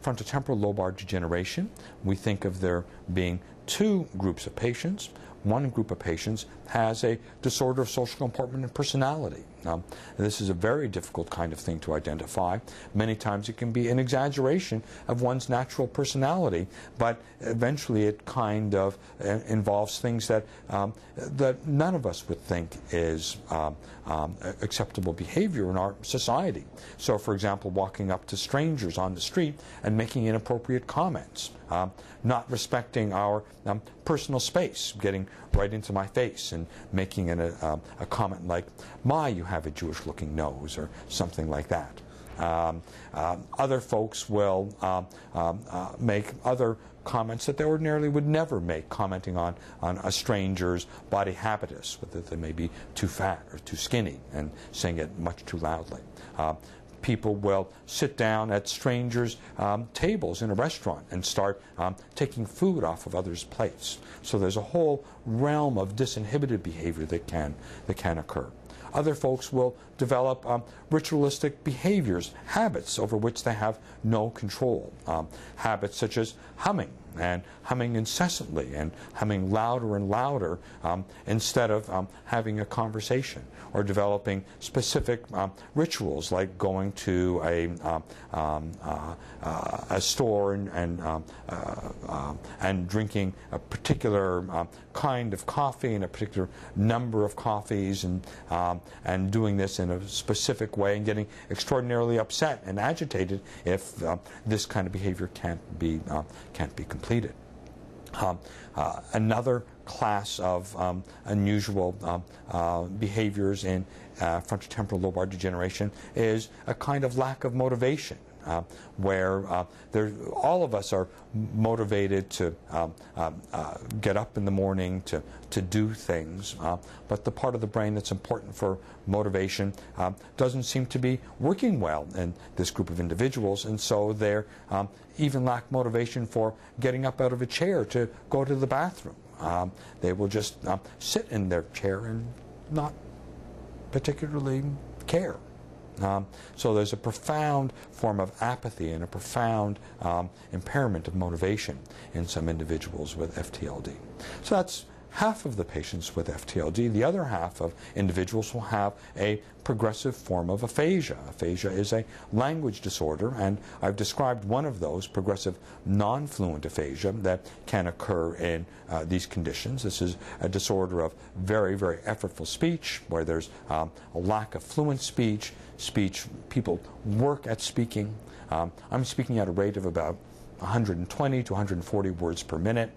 frontotemporal lobar degeneration, we think of there being two groups of patients. One group of patients has a disorder of social comportment and personality. This is a very difficult kind of thing to identify. Many times it can be an exaggeration of one's natural personality, but eventually it kind of involves things that that none of us would think is acceptable behavior in our society. So, for example, walking up to strangers on the street and making inappropriate comments, not respecting our personal space, getting right into my face and making a comment like, "My, you have a Jewish-looking nose," or something like that. Other folks will make other comments that they ordinarily would never make, commenting on a stranger's body habitus, whether they may be too fat or too skinny, and saying it much too loudly. People will sit down at strangers' tables in a restaurant and start taking food off of others' plates. So there's a whole realm of disinhibited behavior that can occur. Other folks will develop ritualistic behaviors, habits over which they have no control. Habits such as humming, and humming incessantly, and humming louder and louder instead of having a conversation, or developing specific rituals like going to a store and drinking a particular kind of coffee and a particular number of coffees, and doing this in a specific way, and getting extraordinarily upset and agitated if this kind of behavior can't be completed. Another class of unusual behaviors in frontotemporal lobar degeneration is a kind of lack of motivation, where all of us are motivated to get up in the morning to do things, but the part of the brain that's important for motivation doesn't seem to be working well in this group of individuals, and so they even lack motivation for getting up out of a chair to go to the bathroom. They will just sit in their chair and not particularly care. So there's a profound form of apathy and a profound impairment of motivation in some individuals with FTLD. So that's half of the patients with FTLD. The other half of individuals will have a progressive form of aphasia. Aphasia is a language disorder, and I've described one of those, progressive non-fluent aphasia, that can occur in these conditions. This is a disorder of very, very effortful speech, where there's a lack of fluent speech. People work at speaking. I'm speaking at a rate of about 120 to 140 words per minute.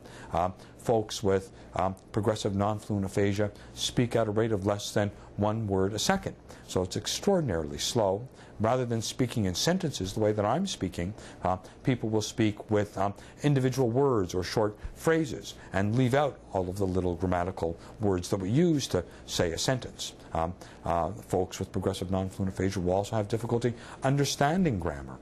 Folks with progressive non-fluent aphasia speak at a rate of less than 1 word a second. So it's extraordinarily slow. Rather than speaking in sentences the way that I'm speaking, people will speak with individual words or short phrases and leave out all of the little grammatical words that we use to say a sentence. Folks with progressive non-fluent aphasia will also have difficulty understanding grammar.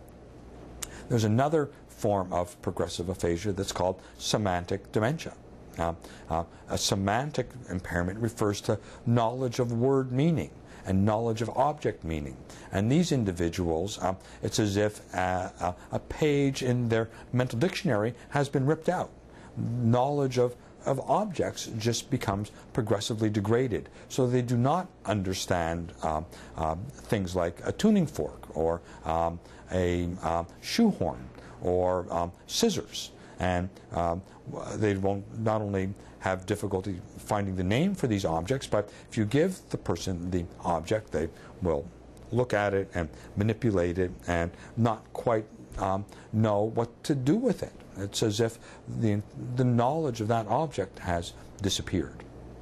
There's another form of progressive aphasia that's called semantic dementia. A semantic impairment refers to knowledge of word meaning and knowledge of object meaning. And these individuals, it's as if a page in their mental dictionary has been ripped out. Knowledge of objects just becomes progressively degraded. So they do not understand things like a tuning fork or a shoehorn or scissors. And they won't not only have difficulty finding the name for these objects, but if you give the person the object, they will look at it and manipulate it and not quite know what to do with it. It's as if the knowledge of that object has disappeared.